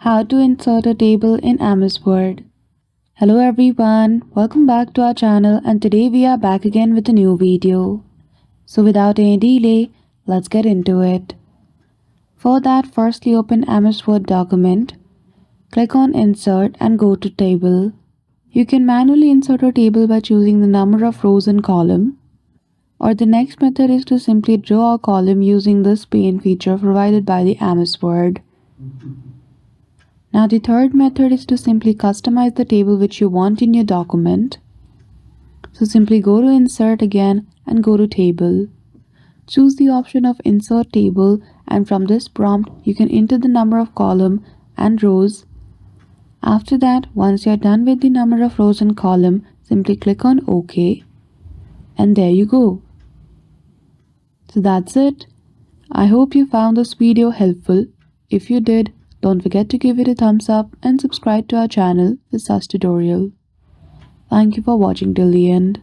How to insert a table in MS Word. Hello everyone, welcome back to our channel, and today we are back again with a new video. So without any delay, let's get into it. For that, firstly open MS Word document, click on Insert and go to Table. You can manually insert a table by choosing the number of rows and column. Or the next method is to simply draw a column using this pane feature provided by the MS Word. Now the third method is to simply customize the table which you want in your document. So simply go to Insert again and go to Table. Choose the option of Insert Table, and from this prompt you can enter the number of column and rows. After that, once you are done with the number of rows and column, simply click on OK. And there you go. So that's it. I hope you found this video helpful. If you did, don't forget to give it a thumbs up and subscribe to our channel for such tutorial. Thank you for watching till the end.